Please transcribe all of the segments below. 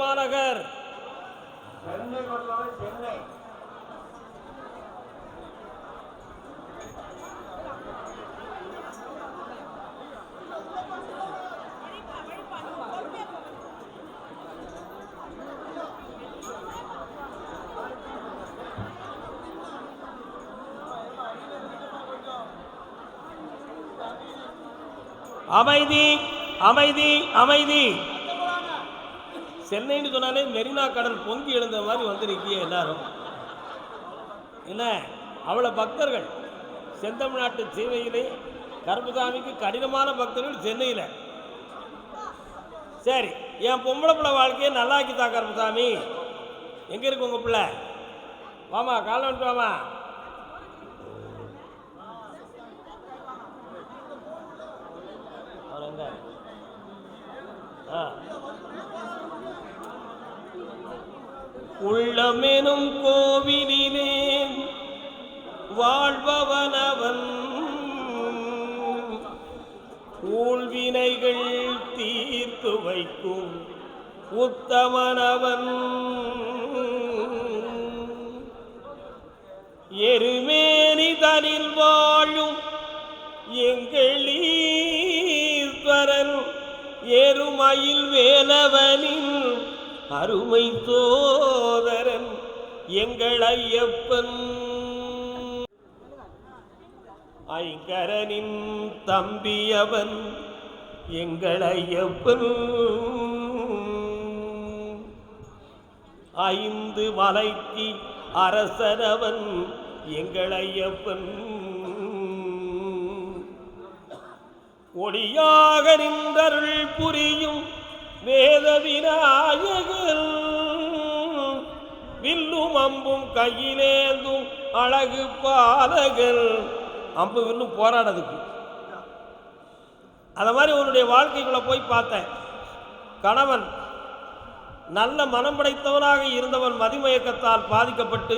மாநகர். அமைதி அமைதி அமைதி. சென்னைன்னு சொன்னாலே மெரினா கடல் பொங்கி எழுந்த மாதிரி வந்திருக்கிய எல்லாரும். என்ன அவ்வளோ பக்தர்கள் செந்தமிழ்நாட்டு சேவையிலே கருப்புசாமிக்கு கடினமான பக்தர்கள் சென்னையில். சரி, என் பொம்பளை பிள்ளை வாழ்க்கையை நல்லாக்கித்தா கருப்புசாமி. எங்கே இருக்கு உங்கள் பிள்ளை? வாமா, காலை வந்துட்டு வாமா. உள்ளமெனும் கோவிலிலே வாழ்பவனவன், ஊழ்வினைகள் தீர்த்து வைக்கும் உத்தமனவன். எருமேனி தனில் வாழும் எங்களீஸ்வரன், எருமயில் வேலவனின் அருமை சோதரன் எங்கள் ஐயப்பன். ஐங்கரனின் தம்பியவன் எங்கள் ஐயப்பன். ஐந்து மலைக்கு அரசனவன் எங்கள் ஐயப்பன். ஒளியாக நின்றருள் புரியும் வேத விநாயகன், வில்லும் அம்பும் கையிலேந்தும் அழகு பாலகன். அம்பு வில்லும் போராடதுக்கு. அந்த மாதிரி உன்னுடைய வாழ்க்கைக்குள்ள போய் பார்த்தேன். கணவன் நல்ல மனம் படைத்தவனாக இருந்தவன் மதிமயக்கத்தால் பாதிக்கப்பட்டு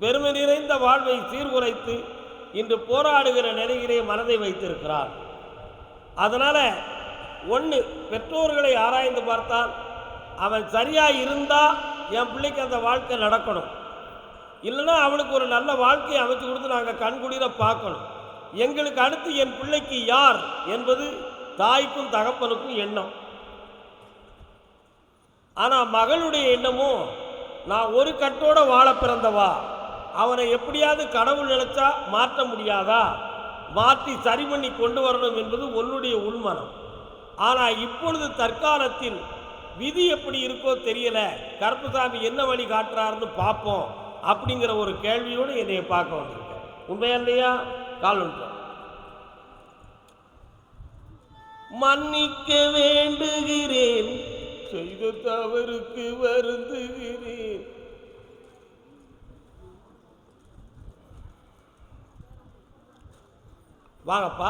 பெருமை நிறைந்த வாழ்வை சீர்குலைத்து இன்று போராடுகிற நிலையிலே மனதை வைத்திருக்கிறார். அதனால ஒன்று, பெற்றோர்களை ஆராய்ந்து பார்த்தால் அவன் சரியாக இருந்தால் என் பிள்ளைக்கு அந்த வாழ்க்கை நடக்கணும். இல்லைன்னா அவனுக்கு ஒரு நல்ல வாழ்க்கையை அமைச்சு கொடுத்து நாங்கள் கண்குளிர பார்க்கணும். எங்களுக்கு அடுத்து என் பிள்ளைக்கு யார் என்பது தாய்க்கும் தகப்பனுக்கும் எண்ணம். ஆனால் மகளுடைய எண்ணமும் நான் ஒரு கட்டோட வாழ பிறந்தவா, அவனை எப்படியாவது கடவுள் நினைச்சா மாற்ற முடியாதா, மாற்றி சரி பண்ணி கொண்டு வரணும் என்பது உன்னுடைய உள்மனம். ஆனால் இப்பொழுது தற்காலத்தில் விதி எப்படி இருக்கோ தெரியல, கருப்புசாமி என்ன வழி காட்டுறாருன்னு பார்ப்போம் அப்படிங்கிற ஒரு கேள்வியோடு என்னைய பார்க்க வந்திருக்கேன். உண்மையா இல்லையா? கால் ஒன்று. மன்னிக்க வேண்டுகிறேன், செய்த தவறுக்கு வருந்துகிறேன். வாங்கப்பா.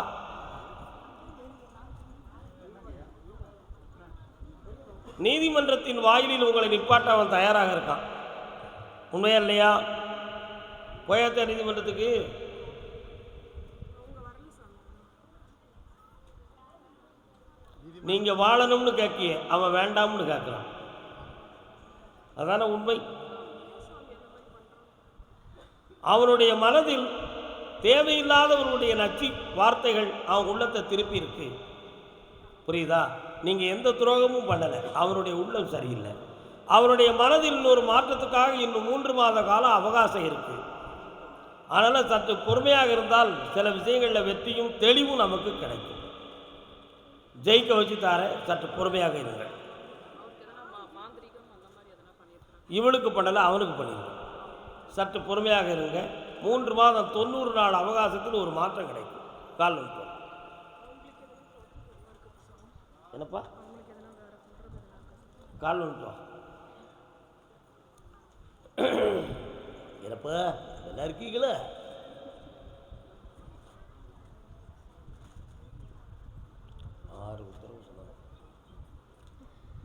நீதிமன்றத்தின் வாயிலில் உங்களை நிப்பாட்ட அவன் தயாராக இருக்கான். உண்மையா இல்லையா? போயாச்சா நீதிமன்றத்துக்கு? நீங்க வாழணும்னு கேட்கிய, அவன் வேண்டாம்னு கேட்கிறான். அதான உண்மை. அவனுடைய மனதில் தேவையில்லாதவர்களுடைய நச்சு வார்த்தைகள் அவன் உள்ளத்தை திருப்பி இருக்கு. புரியுதா? நீங்க எந்த துரோகமும் பண்ணலை, அவனுடைய உள்ளம் சரியில்லை. அவனுடைய மனதில் இன்னொரு மாற்றத்துக்காக இன்னும் 3 மாத காலம் அவகாசம் இருக்கு. அதனால் சற்று பொறுமையாக இருந்தால் சில விஷயங்களில் வெற்றியும் தெளிவும் நமக்கு கிடைக்கும். ஜெயிக்க வச்சு தார, சற்று பொறுமையாக இருங்க. இவளுக்கு பண்ணலை, அவனுக்கு பண்ணிடுங்க. சற்று பொறுமையாக இருங்க. 3 மாதம் 90 நாள் அவகாசத்தில் ஒரு மாற்றம் கிடைக்கும். கால் வைப்போம். என்னப்பா கால் வந்துட்டோம்? என்னப்பா நல்லா இருக்கீங்களா?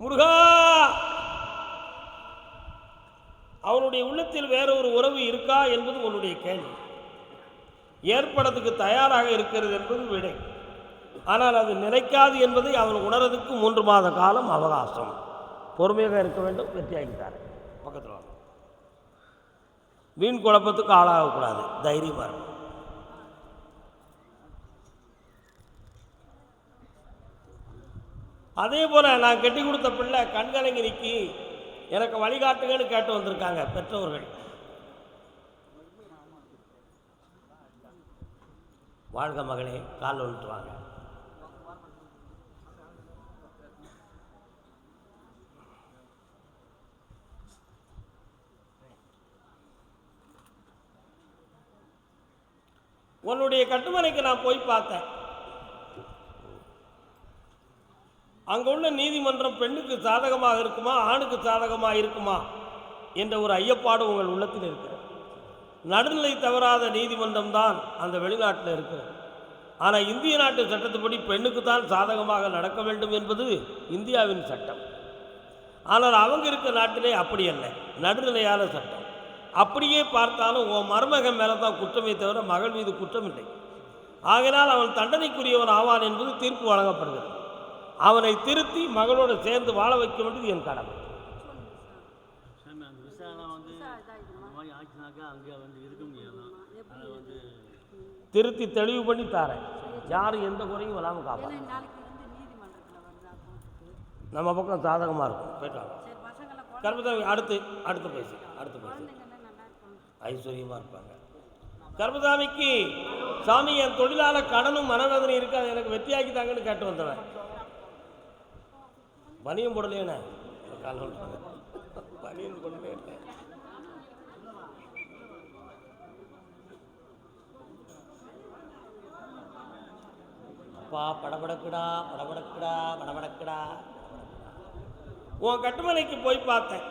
முருகா, அவனுடைய உள்ளத்தில் வேற ஒரு உறவு இருக்கா என்பது உன்னுடைய கேள்வி. ஏற்படத்துக்கு தயாராக இருக்கிறது என்பது விடை. ஆனால் அது நிலைக்காது என்பதை அவன் உணர்றதுக்கு 3 மாத காலம் அவகாசம். பொறுமையாக இருக்க வேண்டும். வெற்றியாகிட்டார். பக்கத்தில் வாங்க. வீண் குழப்பத்துக்கு ஆளாகக்கூடாது. தைரியமாக இருக்கும். அதே போல் நான் கட்டி கொடுத்த பிள்ளை கண்கலங்கி நிற்கி எனக்கு வழிகாட்டுங்கன்னு கேட்டு வந்திருக்காங்க பெற்றோர்கள். வாழ்க மகளே, கால் வந்துட்டு வாங்க. உன்னுடைய கட்டுமனைக்கு நான் போய் பார்த்தேன். அங்கே உள்ள நீதிமன்றம் பெண்ணுக்கு சாதகமாக இருக்குமா ஆணுக்கு சாதகமாக இருக்குமா என்ற ஒரு ஐயப்பாடு உங்கள் உள்ளத்தில் இருக்கிறது. நடுநிலை தவறாத நீதிமன்றம் தான் அந்த வெளிநாட்டில் இருக்கிறது. ஆனால் இந்திய நாட்டு சட்டத்துப்படி பெண்ணுக்கு தான் சாதகமாக நடக்க வேண்டும் என்பது இந்தியாவின் சட்டம். ஆனால் அவங்க இருக்க நாட்டிலே அப்படி அல்ல, நடுநிலையான சட்டம். அப்படியே பார்த்தாலும் உன் மருமகன் மேலே தான் குற்றமே தவிர மகள் மீது குற்றம் இல்லை. ஆகினால் அவன் தண்டனைக்குரியவன் ஆவான் என்பது தீர்ப்பு வழங்கப்படுகிறது. அவனை திருத்தி மகளோடு சேர்ந்து வாழ வைக்க வேண்டியது என் கடமை. திருத்தி தெளிவு பண்ணி தாரேன். யாரும் எந்த குறையும் வராமல் காப்பாங்க. நம்ம பக்கம் சாதகமாக இருக்கும். போயிட்டாங்க. கர்மசாமி அடுத்து பேசு. ஐஸ்வர்யமாக இருப்பாங்க. கர்மசாமிக்கு சாமி என் தொழிலாளர் கடனும் மனவேதனை இருக்கு, அது எனக்கு வெற்றியாக்கிட்டாங்கன்னு கேட்டு வந்தவன். பனியும் போடலேண்ணே, பனியும் போடலே. அப்பா படபடக்குடா படபடக்குடா படபடக்குடா. உன் கட்டுமனைக்கு போய் பார்த்தேன்.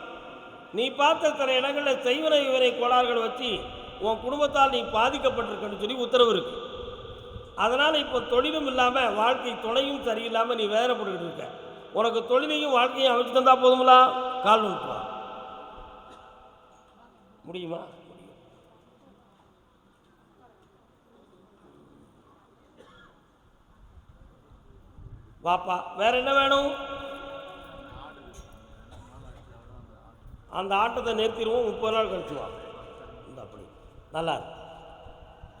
நீ பார்த்த சில இடங்களில் செய்வனை இவனை கோளாறுகள் வச்சு உன் குடும்பத்தால் நீ பாதிக்கப்பட்டிருக்கன்னு சொல்லி உத்தரவு இருக்கு. அதனால் இப்போ தொழிலும் இல்லாமல் வாழ்க்கை துணையும் சரியில்லாமல் நீ வேதனைப்பட்டுக்கிட்டு இருக்க. உனக்கு தொழிலையும் வாழ்க்கையும் அமைச்சு தந்தா போதுங்களா? கால் நிறுத்துவா முடியுமா? வாப்பா, வேற என்ன வேணும்? அந்த ஆட்டத்தை நிறுத்திடுவோம். 30 நாள் கழிச்சுவான். அப்படி நல்லா இருக்கு.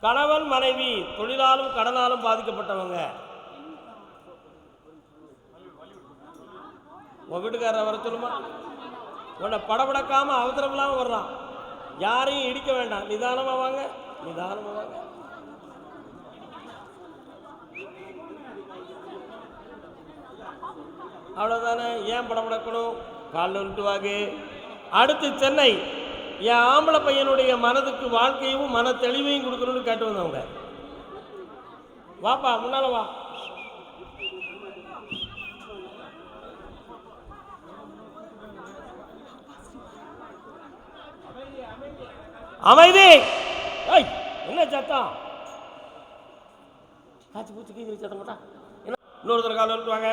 கணவன் மனைவி தொழிலாலும் கடனாலும் பாதிக்கப்பட்டவங்க, உன் வீட்டுக்காரரை வர சொல்லுமா? உன்னை படபடக்காம அவசரம் இல்லாமல் வர்றான். யாரையும் இடிக்க வேண்டாம். நிதானமாக வாங்க, நிதானமாக வாங்க. அவ்வளோதானே. ஏன் படபடக்கணும்? காலில் விட்டு வாங்க. அடுத்து சென்னை. என் ஆம்பளை பையனுடைய மனதுக்கு வாழ்க்கையும் மன தெளிவையும் கொடுக்கணும்னு கேட்டு வந்தவங்க. வாப்பா, முன்னால வா. அமைதி. என்ன சத்தம்? காய்ச்சி பூச்சி சத்தம் போட்டா இன்னொருத்தர் காலில் விட்டு வாங்க.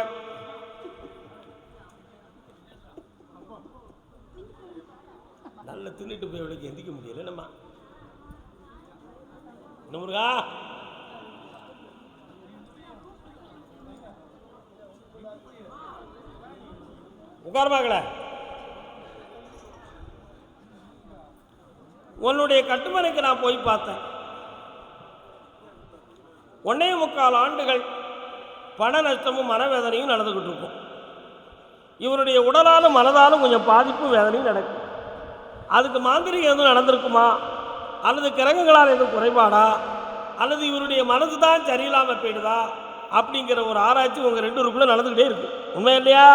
நல்ல தின்னுட்டு போய் அவளுக்கு எந்திக்க முடியல. நம்ம முருகா, உட்கார்பாங்கள. உன்னுடைய கட்டுமனைக்கு நான் போய் பார்த்தேன். 1.25 ஆண்டுகள் பண நஷ்டமும் மனவேதனையும் நடந்துகிட்டு இருக்கும். இவருடைய உடலாலும் மனதாலும் கொஞ்சம் பாதிப்பும் வேதனையும் நடக்கும். அதுக்கு மாந்திரிகம் எதுவும் நடந்திருக்குமா, அல்லது கிரகங்களால் எதுவும் குறைபாடா, அல்லது இவருடைய மனது தான் சரியில்லாமல் போயிடுதா அப்படிங்கிற ஒரு ஆராய்ச்சி உங்கள் 2 பேருக்குள்ளே நடந்துக்கிட்டே இருக்கு. உண்மை இல்லையா?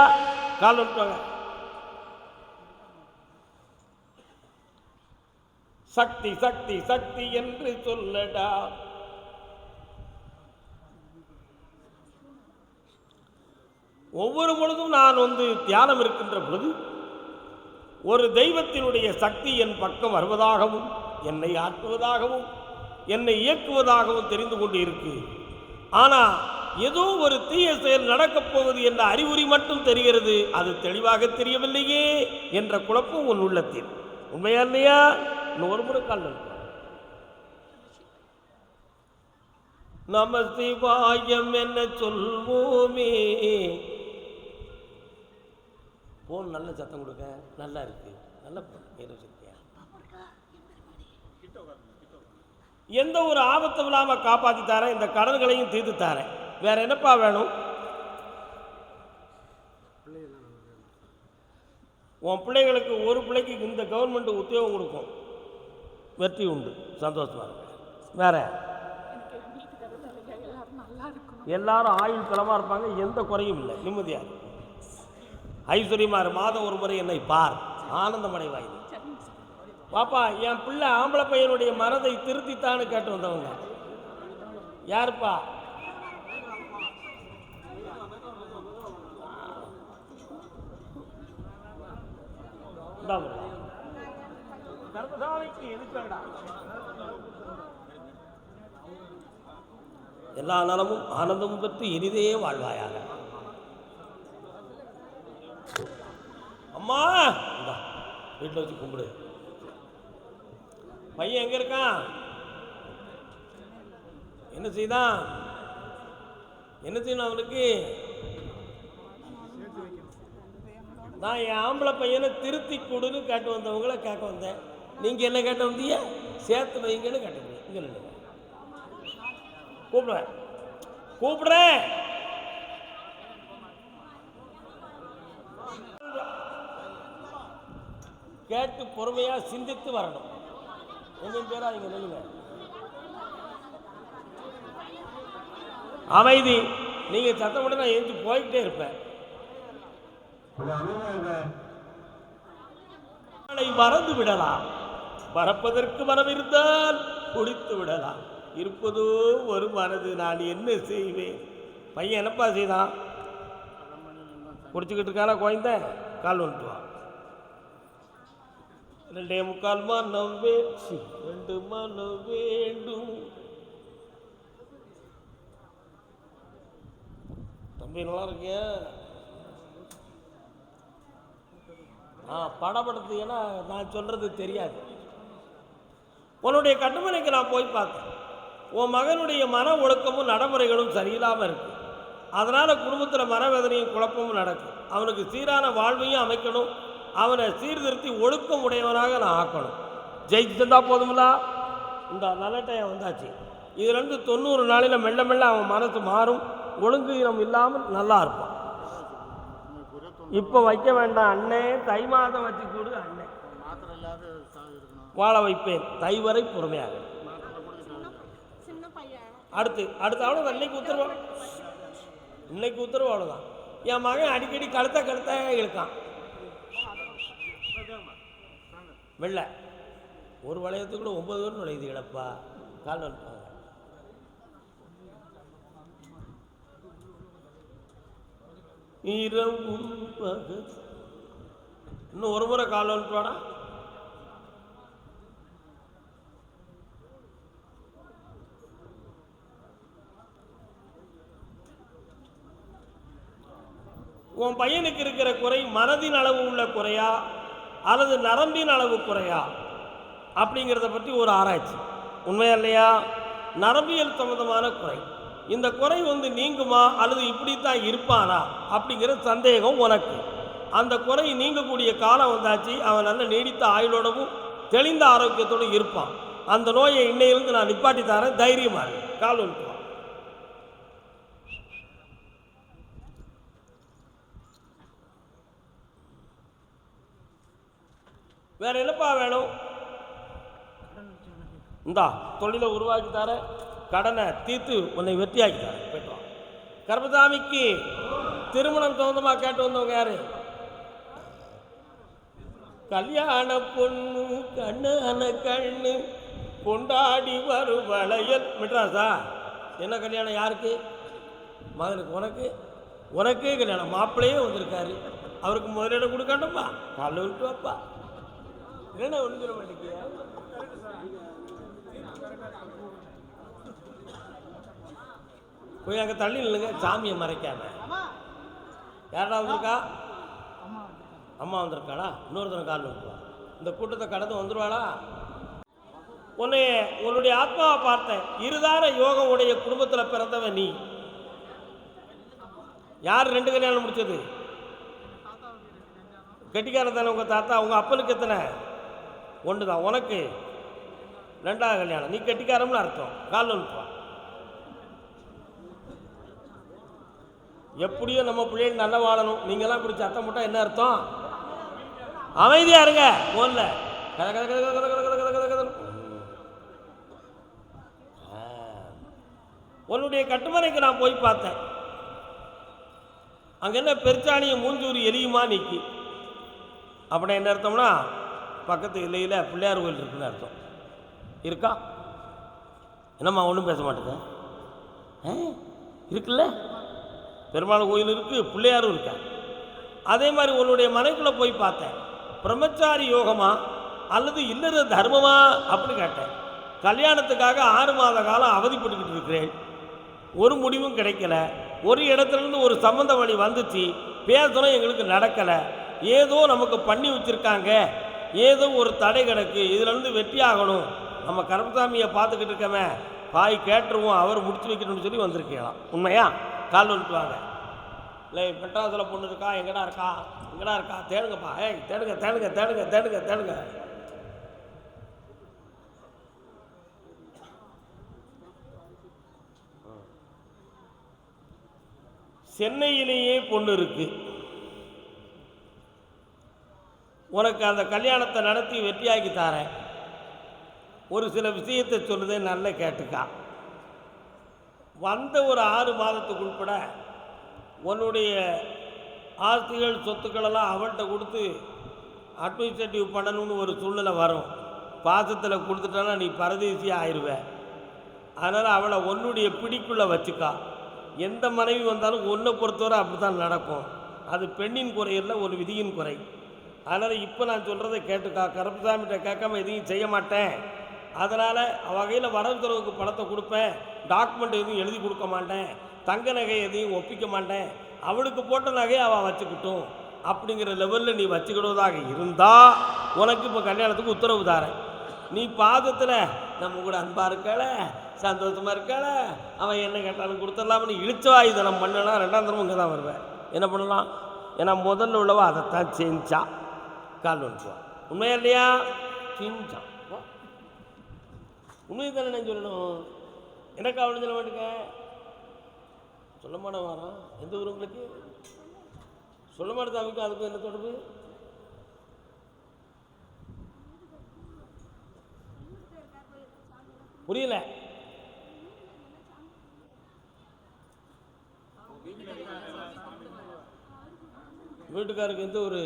கால் விட்டுவாங்க. சக்தி சக்தி சக்தி என்று சொல்லடா. ஒவ்வொரு பொழுதும் நான் தியானம் இருக்கின்ற பொழுது ஒரு தெய்வத்தினுடைய சக்தி என் பக்கம் வருவதாகவும் என்னை ஆற்றுவதாகவும் என்னை இயக்குவதாகவும் தெரிந்து கொண்டு இருக்கு. ஆனால் ஏதோ ஒரு தீய செயல் நடக்கப் போவது என்ற அறிகுறி மட்டும் தெரிகிறது. அது தெளிவாக தெரியவில்லையே என்ற குழப்பம் உன் உள்ளத்தில். உண்மையா இல்லையா? இன்னும் ஒரு முறை கால். நம சிவாயம் என்ன சொல்வோமே. போன் நல்ல சத்தம் கொடுக்க, நல்லா இருக்கு, நல்ல எந்த ஒரு ஆபத்தும் இல்லாமல் காப்பாற்றி தரேன், இந்த கடன்களையும் தீர்த்து தரேன். வேற என்னப்பா வேணும்? உன் பிள்ளைகளுக்கு ஒரு பிள்ளைக்கு இந்த கவர்மெண்ட் உத்தியோகம் கொடுக்கும், வெற்றி உண்டு, சந்தோஷமா இருக்கு. வேற எல்லாரும் ஆயுள் பலமாக இருப்பாங்க, எந்த குறையும் இல்லை, நிம்மதியாக இருக்கும், ஐஸ்வர்யமா. மாதம் ஒரு முறை என்னை பார், ஆனந்தமடைவாய். பாப்பா, என் பிள்ளை ஆம்பளை பையனுடைய மனதை திருத்தித்தான்னு கேட்டு வந்தவங்க யாருப்பா? எல்லா நலமும் ஆனந்தமும் பெற்று இனிதே வாழ்வாயாக. அம்மா வீட்டில் வச்சு கும்பிடு. பையன் எங்க இருக்கான்? என்ன செய்தான்? என்ன செய்யணும் அவனுக்கு? நான் என் ஆம்பளை பையனை திருத்தி கொடுன்னு கேட்டு வந்தவங்கள கேட்க வந்தேன். நீங்க என்ன கேட்ட வந்தீங்க? சேர்த்து வைங்கன்னு கேட்டீங்க. இங்க இல்லை, கூப்பிடுறேன் கூப்பிடுறேன். கேட்டு பொறுமையா சிந்தித்து வரணும். கொஞ்சம் பேரா இங்க நில்லுங்க. அமைதி. நீங்க சத்தம் போட்டு நான் எழுந்து போய்கிட்டே இருப்பேன். மறந்து விடலாம், மறப்பதற்கு மனமிருந்தால் குடித்து விடலாம். இருப்பதோ ஒரு மனது, நான் என்ன செய்வேன்? பையன் என்னப்பா செய்தான்? குடிச்சுக்கிட்டு இருக்கானா? குழந்த கால் வந்துட்டுவான். 2.25 மனம் 2 மனம் வேண்டும். தம்பி நல்லா இருக்கிய? படப்படுத்து, ஏன்னா நான் சொல்றது தெரியாது. உன்னுடைய கட்டுமனைக்கு நான் போய் பார்த்தேன். உன் மகனுடைய மன ஒழுக்கமும் நடைமுறைகளும் சரியில்லாமல் இருக்கு. அதனால குடும்பத்தில் மனவேதனையும் குழப்பமும் நடக்கும். அவனுக்கு சீரான வாழ்வையும் அமைக்கணும், அவனை சீர்திருத்தி ஒழுக்கம் உடையவனாக நான் ஆக்கணும். ஜெயிச்சு தந்தா போதுங்களா? இந்த நல்ல டைம் வந்தாச்சு. இதுலேருந்து 90 நாளில் மெல்ல மெல்ல அவன் மனசு மாறும், ஒழுங்கு இனம் இல்லாமல் நல்லா இருப்பான். இப்போ வைக்க வேண்டாம் அண்ணே, தை மாதம் வச்சு கொடு அண்ணே, வாழ வைப்பேன் தை வரை பொறுமையாக. அடுத்து அவ்வளோதான். இன்னைக்கு உத்தரவு அவ்வளோதான். என் மகன் அடிக்கடி கழுத்த இழுக்கான். வெள்ள ஒரு வளையத்துக்குள்ள 9 பேர் நுழையுது. இழப்பா கால் வந்துட்டாங்க. இன்னும் ஒரு முறை கால் வந்துட்டுவாடா. உன் பையனுக்கு இருக்கிற குறை மனதின் அளவு உள்ள குறையா அல்லது நரம்பின் அளவு குறையா அப்படிங்கிறத பற்றி ஒரு ஆராய்ச்சி. உண்மையா இல்லையா? நரம்பியல் சம்பந்தமான குறை. இந்த குறை நீங்குமா அல்லது இப்படித்தான் இருப்பானா அப்படிங்கிற சந்தேகம் உனக்கு. அந்த குறை நீங்கக்கூடிய காலம் வந்தாச்சு. அவன் நல்ல நீடித்த ஆயுளோடவும் தெளிந்த ஆரோக்கியத்தோடு இருப்பான். அந்த நோயை இன்னையிலிருந்து நான் நிப்பாட்டி தரேன், தைரியமா இருக்கு. கால் வந்துடுவான். வேற என்னப்பா வேணும்? இந்தா தொழிலை உருவாக்கி தர, கடனை தீர்த்து உன்னை வெற்றியாக்கி தர. போயிட்டு வா. கர்மசாமிக்கு திருமணம் சொந்தமா கேட்டு வந்தவங்க யாரு? கல்யாண பொண்ணு கண்ணான கண்ணு கொண்டாடி வரும் வளையல். மெட்ராஸா? என்ன கல்யாணம்? யாருக்கு? மகனுக்கு. உனக்கே கல்யாணம். மாப்பிள்ளையே வந்திருக்காரு, அவருக்கு முதலிடம் கொடுக்காண்டப்பா. காலைல விட்டு வாப்பா. என்ன ஒன்று மாட்டேங்கிய? போய் அங்கே தள்ளி இல்லைங்க, சாமியை மறைக்காம. யாரா வந்திருக்கா? அம்மா வந்திருக்காளா? இன்னொருத்தனை கால் வந்துருவா. இந்த கூட்டத்தை கடந்து வந்துடுவாளா? உன்னுடைய ஆத்மாவை பார்த்தேன். இருதார யோகம் உடைய குடும்பத்தில் பிறந்தவன் நீ. யார் 2 கல்யாணம் முடிச்சது? கெட்டிக்காரன் தானே உங்கள் தாத்தா. உங்கள் அப்பனுக்கு எத்தனை? 1 தான். உனக்கு 2ஆவது கல்யாணம். நீ கெட்டிக்காரம்னு அர்த்தம். கால் ஒன்றுவா. எப்படியோ நம்ம பிள்ளைகள் நல்லா வாழணும். நீங்களாம் இப்படி சத்தம் போட்டால் என்ன அர்த்தம்? அமைதியாக இருங்க. போன்ல கத கத கத கத கத கத கத கத கத. உன்னுடைய கட்டுமனைக்கு நான் போய் பார்த்தேன். அங்கே என்ன பெருச்சாணியை மூஞ்சூர் எரியுமா நிற்கி. அப்படின்னா என்ன அர்த்தம்னா பக்கத்து இல்லையில் பிள்ளையார் கோயில் இருக்குன்னு அர்த்தம். இருக்கா? என்னம்மா ஒன்றும் பேச மாட்டேங்க? இருக்குல்ல, பெருமாள் கோயில் இருக்குது, பிள்ளையாரும் இருக்கா. அதே மாதிரி உன்னுடைய மனைக்குள்ளே போய் பார்த்தேன். பிரம்மச்சாரி யோகமா அல்லது இல்லற தர்மமா அப்படின்னு கேட்டேன். கல்யாணத்துக்காக 6 மாத காலம் அவதிப்பட்டுக்கிட்டு இருக்கிறேன். ஒரு முடிவும் கிடைக்கல. ஒரு இடத்துலேருந்து ஒரு சம்பந்த வழி வந்துச்சு, பேசணும், எங்களுக்கு நடக்கலை. ஏதோ நமக்கு பண்ணி வச்சுருக்காங்க, ஏதோ ஒரு தடை கிடக்கு, இதுலேருந்து வெற்றி ஆகணும். நம்ம கருப்பசாமியை பார்த்துக்கிட்டு இருக்கமே, பாய் கேட்டுருவோம், அவர் முடிச்சு வைக்கணும்னு சொல்லி வந்திருக்கலாம். உண்மையா? கால் வந்துட்டுவாங்க. இல்லை மெட்ராஸில் பொண்ணு இருக்கா, எங்கடா இருக்கா, எங்கடா இருக்கா, தேடுங்கப்பா. தேடுங்க தேடுங்க தேடுங்க தேடுங்க தேடுங்க. சென்னையிலேயே பொண்ணு இருக்கு. உனக்கு அந்த கல்யாணத்தை நடத்தி வெற்றியாக்கி தாரேன். ஒரு சில விஷயத்தை சொல்லுதே, நல்ல கேட்டுக்கா. வந்த ஒரு 6 மாதத்துக்குள்பட உன்னுடைய ஆஸ்திகள் சொத்துக்களெல்லாம் அவள்கிட்ட கொடுத்து அட்மினிஸ்ட்ரேட்டிவ் பண்ணணும்னு ஒரு சூழ்நிலை வரும். பாசத்தில் கொடுத்துட்டோன்னா நீ பரதேசியாக ஆயிடுவேன். அதனால் அவளை உன்னுடைய பிடிக்குள்ளே வச்சுக்கா. எந்த மனைவி வந்தாலும் ஒன்றை பொறுத்தவரை அப்படி தான் நடக்கும். அது பெண்ணின் குறையில் ஒரு விதியின் குறை. அதனால் இப்போ நான் சொல்கிறத கேட்டுக்கா. கருப்பசாமிகிட்ட கேட்காம எதையும் செய்ய மாட்டேன். அதனால் வகையில் வரவு செலவுக்கு பணத்தை கொடுப்பேன். டாக்குமெண்ட் எதுவும் எழுதி கொடுக்க மாட்டேன். தங்க நகை எதையும் ஒப்பிக்க மாட்டேன். அவளுக்கு போட்ட நகையை அவள் வச்சுக்கிட்டும் அப்படிங்கிற லெவலில் நீ வச்சுக்கிடுவதாக இருந்தால் உனக்கு இப்போ கல்யாணத்துக்கு உத்தரவு தாரேன். நீ பாதத்தில் நம்ம கூட அன்பாக இருக்காள, சந்தோஷமாக இருக்காள, அவன் என்ன கேட்டாலும் கொடுத்துடலாம்னு இழிச்சவாய் தனம் பண்ணனா 2ஆம் தரம் இங்கே தான் வருவேன். என்ன பண்ணலாம்? ஏன்னா முதல்ல உள்ளவா அதைத்தான் செஞ்சா. கால் வந்துடுவான். உண்மையா இல்லையா? செஞ்சான். உண்மையை தானே நான் சொல்லணும். எனக்கா அவனு சொல்ல மாட்டேங்க. சொல்ல மாட்டேன். வரான் எந்த ஊர் உங்களுக்கு? சொல்ல மாட்டேன். அவனுக்கும் அதுக்கும் என்ன தொடர்பு? புரியல. வீட்டுக்காருக்கு எந்த ஒரு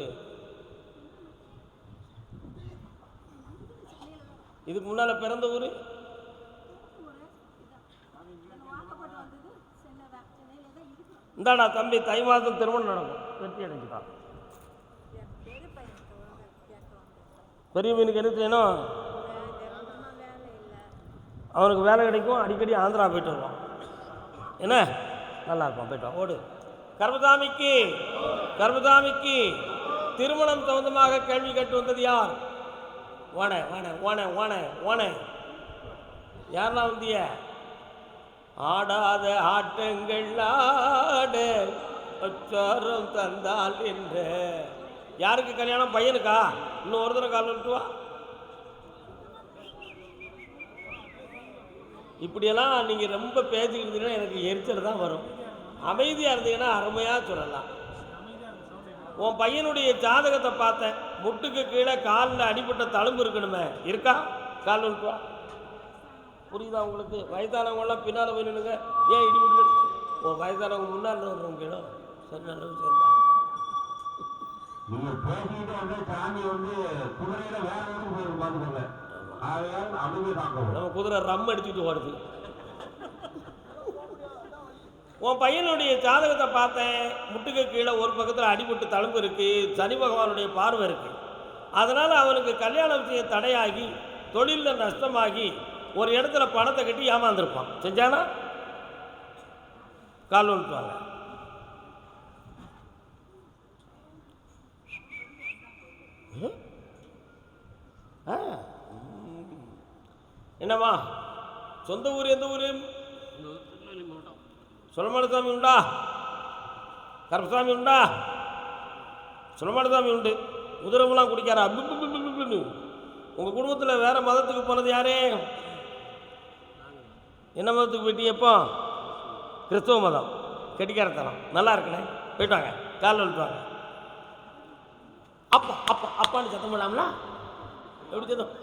இதுக்கு முன்னால் பிறந்த ஊர்? இந்தாடா தம்பி, தை மாதம் திருமணம் நடக்கும். வெற்றி அடைஞ்சுக்கான். பெரிய மீனுக்கு என்ன செய்யணும்? அவனுக்கு வேலை கிடைக்கும். அடிக்கடி ஆந்திரா போயிட்டு வருவான். என்ன நல்லா இருப்பான். போயிட்டு வா, ஓடு. கர்மசாமிக்கு கர்மசாமிக்கு திருமணம் சம்பந்தமாக கேள்வி கேட்டு வந்தது யார்? ஓன ஓன ஓன ஓன ஓன யாருன்னா வந்திய? ஆடாத ஆட்டங்கள் ஆட அச்சாரம் தந்தால் என்ற. யாருக்கு கல்யாணம்? பையனுக்கா? இன்னும் ஒரு தடவை கால் விட்டுவா. இப்படியெல்லாம் நீங்கள் ரொம்ப பேசிக்கிட்டு இருந்தீங்கன்னா எனக்கு எரிச்சல் தான் வரும். அமைதியாக இருந்தீங்கன்னா அருமையாக சொல்லலாம். உன் பையனுடைய ஜாதகத்தை பார்த்தேன். முட்டுக்கு கீழே காலில் அடிபட்ட தழும்பு இருக்கணுமே, இருக்கா? கால் விட்டுவா. புரியுதா உங்களுக்கு? வயதானவங்களாம் பின்னால் போய் நின்னுங்க. ஏன் இடி விட்டு? ஓ, வயதானவங்க முன்னால் வர்றவங்க கிலோ சரி நல்லது சேர்ந்தா. நீங்கள் பேசிக்கிட்டு வந்து சாமி வந்து குதிரையில் வேற ஒன்று போயிடும் பார்த்துக்கோங்க. நம்ம குதிரை ரம் அடிச்சுட்டு வருது. உன் பையனுடைய ஜாதகத்தை பார்த்தேன். முட்டுக்கு கீழே ஒரு பக்கத்தில் அடிபட்டு தழும்பு இருக்கு. சனி பகவானுடைய பார்வை இருக்கு. அதனால அவனுக்கு கல்யாண விஷயம் தடையாகி தொழிலில் நஷ்டமாகி ஒரு இடத்துல பணத்தை கட்டி ஏமாந்துருப்பான். செஞ்சானா? கால் வந்துட்டுவாங்க. என்னம்மா சொந்த ஊர் எந்த ஊர்? சுலமாடசாமி உண்டா? கருப்பசாமி உண்டா? சுலமாடசாமி உண்டு. உதிரமெல்லாம் குடிக்காரா? உங்கள் குடும்பத்தில் வேற மதத்துக்கு போனது யாரே? என்ன மதத்துக்கு போயிட்டீங்க? எப்போ? கிறிஸ்தவ மதம். கெட்டிக்காரத்தனம். நல்லா இருக்குண்ணே. போயிட்டு வாங்க, காலில் விட்டுவாங்க. அப்பா அப்பா அப்பான்னு சத்தம் போடாமலா? எப்படி சத்தம்?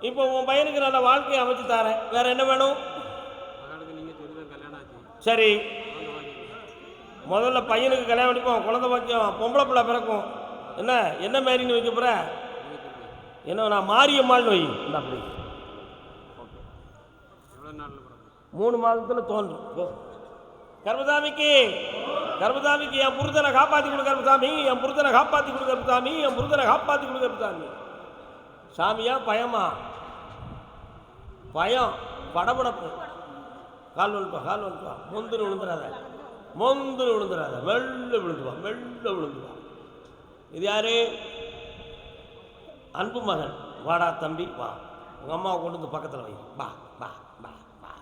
இப்போ உன் பையனுக்கு நல்ல வாழ்க்கையை அமைச்சு தரேன். வேற என்ன வேணும்? சரி, முதல்ல பையனுக்கு கல்யாணம் பண்ணிப்போம். குழந்தை பாக்கியம், பொம்பளை பிள்ளை பிறக்கும். என்ன என்ன மாரின்னு வைக்க போற? என்ன நான் மாரியம்மாள்னு வை. இந்த அப்படி 3 மாதத்தில் தோன்றும். கருப்பசாமிக்கு கருப்பசாமிக்கு என் புருஷனை காப்பாற்றி கொடு கருப்பசாமி, என் புருஷனை காப்பாற்றி கொடு கருப்பசாமி, என் புருஷனை காப்பாற்றி கொடு கருப்பசாமி. சாமியா பயமா? பயம், படபடப்பு. கால் வந்துட்டு வா, மொந்துன்னு விழுந்துடாத, மெல்ல விழுந்துவா. இது யாரு? அன்பு மகன். வாடா தம்பி வா, உங்கள் அம்மாவை கொண்டு வந்து பக்கத்தில் வை. வா வா வா வா.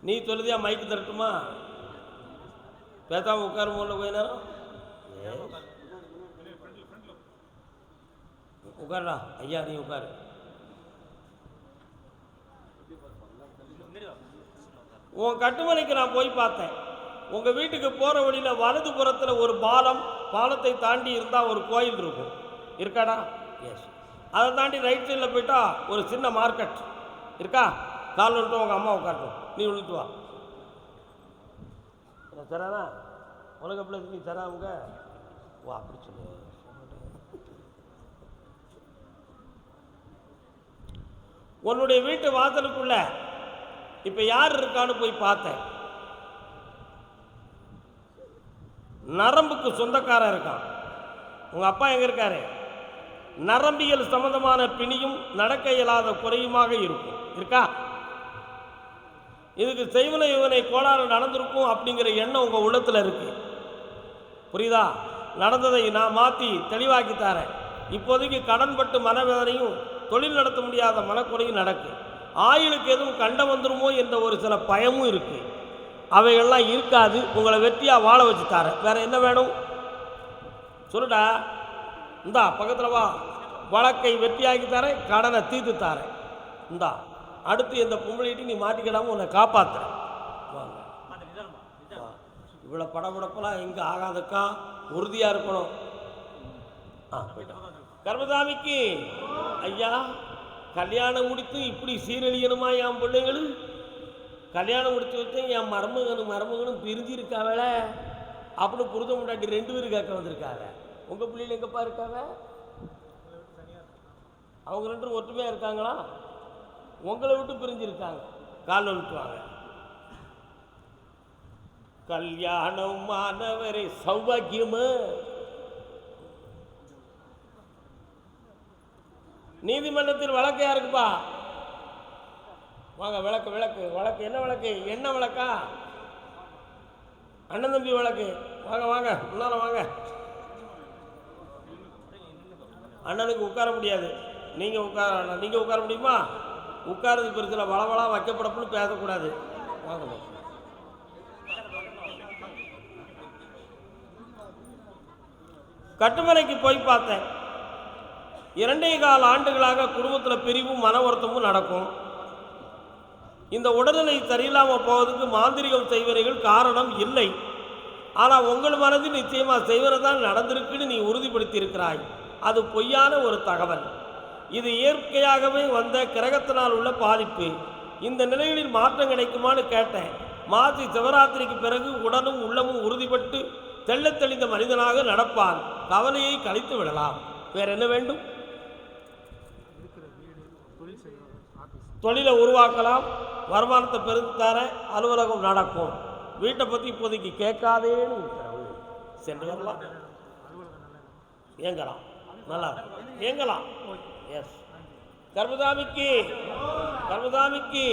நீ சொல்லுதியா மைக்கு தரட்டுமா? பேசாம உட்காரு. மூல போய் நேரம் உட்காருடா. ஐயா நீ உட்காரு. உன் கட்டுமனைக்கு நான் போய் பார்த்தேன். உங்கள் வீட்டுக்கு போகிற வழியில் வலது புறத்தில் ஒரு பாலத்தை தாண்டி இருந்தால் ஒரு கோயில் இருக்கும். இருக்காடா? எஸ். அதை தாண்டி ரைட் சைடில் போயிட்டா ஒரு சின்ன மார்க்கெட் இருக்கா? கால் விட்டு உங்கள் அம்மா உட்காரட்டும், நீ விழுத்து வா. தரானா உலக பிள்ளை நீ தராமுங்க வா. அப்படி சொல்லு. உன்னுடைய வீட்டு வாசலுக்குள்ள இப்ப யார் இருக்கான்னு போய் பார்த்தேன். நரம்புக்கு சொந்தக்காரன் இருக்கான். உங்க அப்பா எங்க இருக்காரு? நரம்பியல் சம்பந்தமான பிணியும் நடக்க இயலாத குறையுமாக இருக்கும். இருக்கா? இதுக்கு செய்வனை இவனை கோளாறு நடந்திருக்கும் அப்படிங்கிற எண்ணம் உங்க உள்ளத்துல இருக்கு. புரியுதா? நடந்ததை நான் மாற்றி தெளிவாக்கி தரேன். இப்போதைக்கு கடன்பட்டு மனவேதனையும் தொழில் நடத்த முடியாத மனக்குறையும் நடக்கு. ஆயுளுக்கு எதுவும் கண்ட வந்துருமோ என்ற ஒரு சில பயமும் இருக்கு. அவைகள்லாம் இருக்காது. உங்களை வெற்றியாக வாழ வச்சு தரேன். வேற என்ன வேணும் சொல்லுடா. இந்தா பக்கத்தில் வா. வழக்கை வெற்றியாக்கி தரேன், கடனை தீர்த்து தரேன். இந்தா அடுத்து எந்த பொம்பளையிட்டு நீ மாட்டிக்கிடாமல் உன்னை காப்பாற்றுறேன். வாங்க. இவ்வளோ படபடப்பெல்லாம் எங்கே ஆகாதக்கா, உறுதியாக இருக்கணும். கர்மசாமிக்கு ஐயா கல்யாணம் முடித்து இப்படி சீரழியணுமா என் பிள்ளைங்களும்? கல்யாணம் முடிச்சு வச்சேன், என் மருமகனும் பிரிஞ்சிருக்காவல அப்படின்னு புரித முன்னாடி 2 பேரும் கேட்க வந்திருக்காங்க. உங்கள் பிள்ளைகள் எங்கப்பா இருக்காங்க? அவங்க 2 பேரும் ஒற்றுமையாக இருக்காங்களா? உங்களை விட்டு பிரிஞ்சிருக்காங்க. கால் விட்டுவாங்க. கல்யாணம் மாணவரே சௌபாகியமா? நீதிமன்றத்தில் வழக்கு யாருக்குப்பா? வாங்க. வழக்கு என்ன வழக்கு? என்ன வழக்கா? அண்ணன் தம்பி வழக்கு. வாங்க முன்னால வாங்க. அண்ணனுக்கு உட்கார முடியாது. நீங்க உட்கார முடியுமா? உட்கார்றது பெருசுல வளவளா வைக்கப்படப்புன்னு பேசக்கூடாது. வாங்க. கட்டுமனைக்கு போய் பார்த்தேன். 2.25 ஆண்டுகளாக குடும்பத்தில் பிரிவும் மன வருத்தமும் நடக்கும். இந்த உடல்நிலை சரியில்லாமல் போவதுக்கு மாந்திரிகம் செய்வர்கள் காரணம் இல்லை. ஆனால் உங்கள் மனதில் நிச்சயமாக செய்வது தான் நடந்திருக்குன்னு நீ உறுதிப்படுத்தி இருக்கிறாய். அது பொய்யான ஒரு தகவல். இது இயற்கையாகவே வந்த கிரகத்தினால் உள்ள பாதிப்பு. இந்த நிலைகளில் மாற்றம் கிடைக்குமான்னு கேட்டேன். மாசி சிவராத்திரிக்கு பிறகு உடலும் உள்ளமும் உறுதிப்பட்டு தெள்ளத் தெளிந்த மனிதனாக நடப்பான். கவலையை கழித்து விடலாம். வேற என்ன வேண்டும்? தொழிலை உருவாக்கலாம், வருமானத்தை பெருத்தார, அலுவலகம் நடக்கும். வீட்டை பற்றி இப்போதைக்கு கேட்காதேன்னு உத்தரவு. சென்று வரலாம். ஏங்கலாம் நல்லா இருக்கும், இயங்கலாம். எஸ், கர்மதாமிக்கு கர்மதாமிக்கு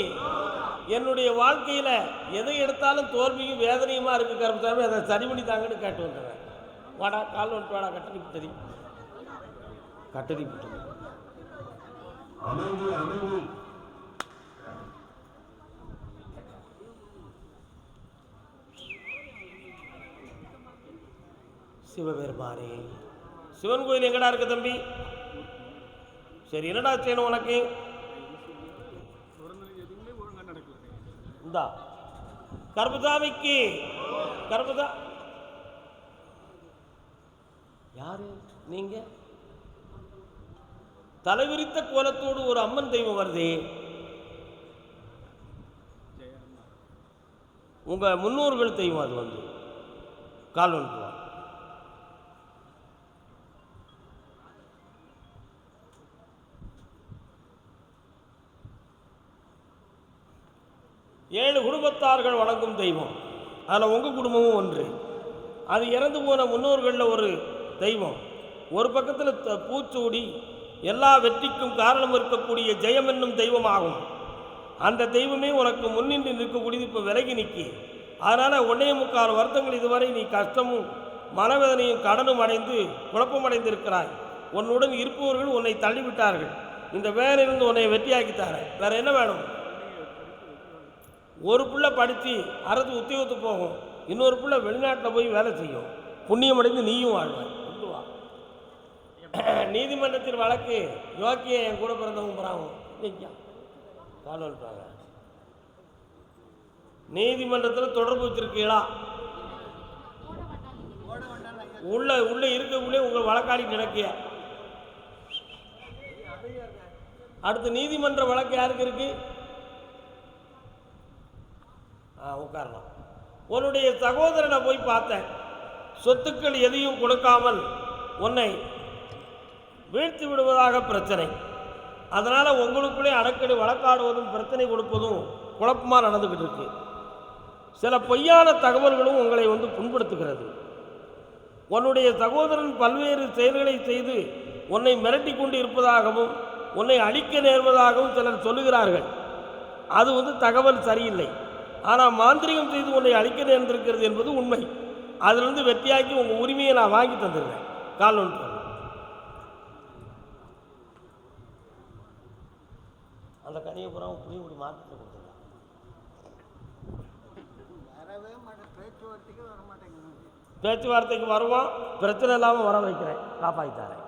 என்னுடைய வாழ்க்கையில் எதை எடுத்தாலும் தோல்வியும் வேதனையுமா இருக்குது கர்மதாமி, அதை சரி பண்ணி தாங்கன்னு கேட்டு வந்துடுறேன். வாடா கால் வந்துட்டு வாடா, கட்டடி புத்தடி கட்டடி புத்தடி. அமைதி அமைதி. சிவபெருமானே, சிவன் கோயில் எங்கடா இருக்கு தம்பி? சரி, என்னடா செய்யணும் உனக்கு? இந்தா கர்மதாமிக்கு கர்மதா யாரு நீங்க? தலைவிரித்த கோலத்தோடு ஒரு அம்மன் தெய்வம் வருதே, உங்க முன்னோர்கள் தெய்வம். அது வந்து கால் வந்துட்டு 7 குடும்பத்தார்கள் வணங்கும் தெய்வம். அதில் உங்கள் குடும்பமும் ஒன்று. அது இறந்து போன முன்னோர்களில் ஒரு தெய்வம். ஒரு பக்கத்தில் பூச்சூடி எல்லா வெற்றிக்கும் காரணம் இருக்கக்கூடிய ஜெயம் என்னும் தெய்வமாகும். அந்த தெய்வமே உனக்கு முன்னின்று நிற்கக்கூடியது இப்போ விலகி நிற்கி. அதனால் 1.25 வருடங்கள் இதுவரை நீ கஷ்டமும் மனவேதனையும் கடனும் அடைந்து குழப்பமடைந்திருக்கிறாய். உன்னுடன் இருப்பவர்கள் உன்னை தள்ளிவிட்டார்கள். இந்த வேலையிலிருந்து உன்னை வெற்றியாக்கித்தார. வேற என்ன வேணும்? ஒரு பிள்ளை படித்து அரசு உத்தியோகத்துக்கு போகும், இன்னொரு பிள்ளை வெளிநாட்டில் போய் வேலை செய்யும். புண்ணியம் அடைந்து நீயும் வாழ்வாய். கொண்டு வா. நீதிமன்றத்தில் வழக்கு யோக்கிய என் கூட பிறந்தவங்க போகிறாங்க கால் வந்துட்டாங்க. நீதிமன்றத்தில் தொடர்பு வச்சிருக்கீங்களா? உள்ள இருக்கக்குள்ளே உங்கள் வழக்காடி நடக்கிய. அடுத்து நீதிமன்ற வழக்கு யாருக்கு இருக்கு? உட்காரலாம். உன்னுடைய சகோதரனை போய் பார்த்தேன். சொத்துக்கள் எதையும் கொடுக்காமல் உன்னை வீழ்த்தி விடுவதாக பிரச்சனை. அதனால் உங்களுக்குள்ளே அடக்கடி வழக்காடுவதும் பிரச்சனை கொடுப்பதும் குழப்பமாக நடந்துக்கிட்டு இருக்கு. சில பொய்யான தகவல்களும் உங்களை வந்து புண்படுத்துகிறது. உன்னுடைய சகோதரன் பல்வேறு செயல்களை செய்து உன்னை மிரட்டி கொண்டு இருப்பதாகவும் உன்னை அழிக்க நேர்வதாகவும் சிலர் சொல்லுகிறார்கள். அது வந்து தகவல் சரியில்லை. ஆனால் மாந்திரிகம் செய்து உன்னை அழிக்க நேர்ந்திருக்கிறது என்பது உண்மை. அதிலிருந்து வெற்றியாக்கி உங்கள் உரிமையை நான் வாங்கி தந்துடுவேன். கால் ஒன்று அந்த கனியை பூரா புளி முடி மாற்றிட்டு கொடுத்துருக்கேன். பேச்சுவார்த்தைக்கு வருவான், பிரச்சனை இல்லாமல் வர வைக்கிறேன், காப்பாற்றித்தாரேன்.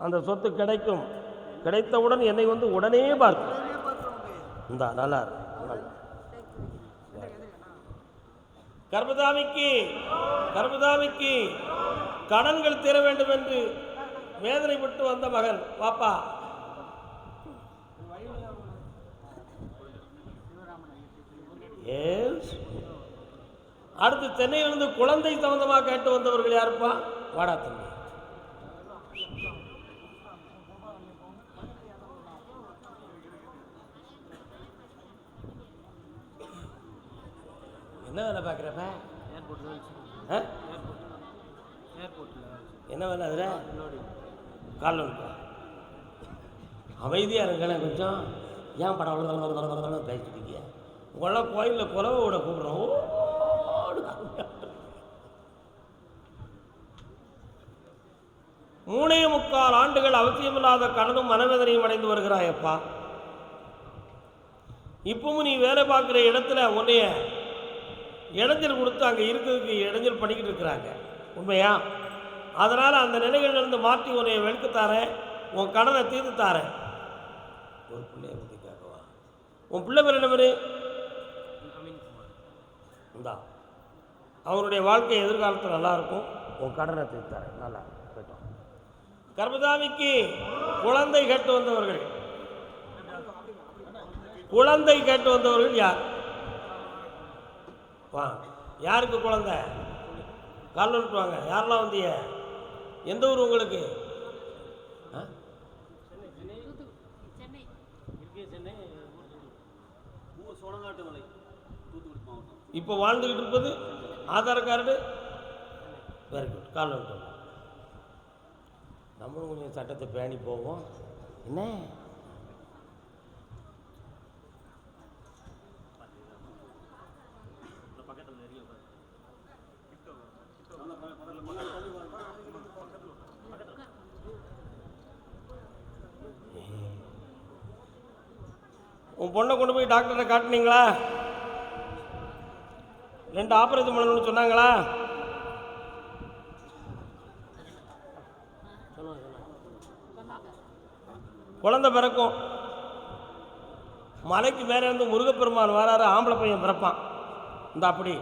அந்த சொத்து கிடைக்கும். கிடைத்தவுடன் என்னை வந்து உடனே பார்த்து இந்தா நல்லா இருக்கு. கர்மதாமிக்கு கர்மதாமிக்கு கடன்கள் தீர வேண்டும் என்று வேதனைப்பட்டு வந்த மகன் பாப்பா. அடுத்து சென்னையிலிருந்து குழந்தை சம்பந்தமாக கேட்டு வந்தவர்கள் யாருப்பா? வாடா தம்பி. என்ன வேலை பார்க்குறப்ப? என்ன வேலை அதில்? கால் ஒன்று அமைதியாக இருங்களேன் கொஞ்சம். ஏன் படம் பேசிட்டீங்க? உங்களாம் கோயிலில் குலவை விட கூப்பிட்றோம். 3.25 ஆண்டுகள் அவசியமில்லாத கடனும் மனவேதனையும் அடைந்து வருகிறாயப்பா. இப்பவும் நீ வேலை பார்க்குற இடத்துல உன்னைய இடைஞ்சல் கொடுத்து அங்கே இருக்கிறதுக்கு இடைஞ்சல் பண்ணிக்கிட்டு இருக்கிறாங்க. உண்மையா? அதனால் அந்த நிலைகளிலிருந்து மாற்றி உன்னை வெளுக்கத்தாரேன், உன் கடனை தீர்த்து தாரேன். ஒரு பிள்ளைய பற்றி கேட்கவா? உன் பிள்ளை பேர் என்ன பேர்? இந்தா அவனுடைய வாழ்க்கை எதிர்காலத்தில் நல்லாயிருக்கும். உன் கடனை தீர்த்து தாரேன். நல்லா போயிட்டோம். கர்மதாமிக்கு குழந்தை கேட்டு வந்தவர்கள், குழந்தை கேட்டு வந்தவர்கள் யார்? வா, யாருக்கு குழந்தை? கால் வாங்க. யாரெல்லாம் வந்தீங்க? எந்த ஊர் உங்களுக்கு? இப்போ வாழ்ந்துக்கிட்டு இருப்பது Aadhaar card. Very good. Call வந்துட்டு நம்மளும் கொஞ்சம் சட்டத்தை பேணி போவோம். என்ன உன் பொண்ணை கொண்டு போய் டாக்டரை காட்டினீங்களா? 2 ஆபரேஷன் பண்ணணும்னு சொன்னாங்களா? குழந்தை பிறக்கும். மலைக்கு மேலே இருந்து முருகப்பெருமான் வராரு, ஆம்பளை பையன் பிறப்பான். இந்த அப்படி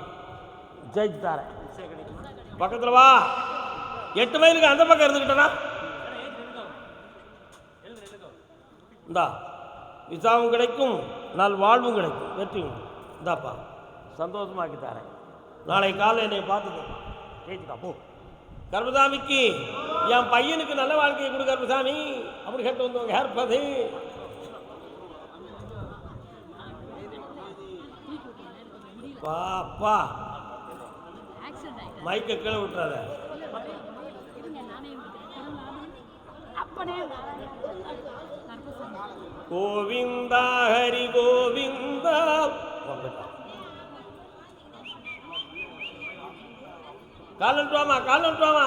ஜெயிச்சுட்டார பக்கத்தில் வா. 8 மைலுக்கு அந்த பக்கம் இருந்துக்கிட்டனா இந்தா விசாவும் கிடைக்கும், நாள் வாழ்வும் கிடைக்கும், வெற்றியும். இந்தாப்பா சந்தோஷமாக்கி தரேன். நாளை காலை என்னை பார்த்துக்கோ. ஜெயிச்சுட்டா போ. கர்மசாமிக்கு என் பையனுக்கு நல்ல வாழ்க்கையை கொடு கர்மசாமி அப்படி கேட்டு வந்தவங்க யார்ப்பது? பாப்பா மைக்க கீழே விட்டுறாத. கோவிந்தா ஹரி கோவிந்தா. காலன்ட்டு வாமா, காலன்ட்டு வாமா.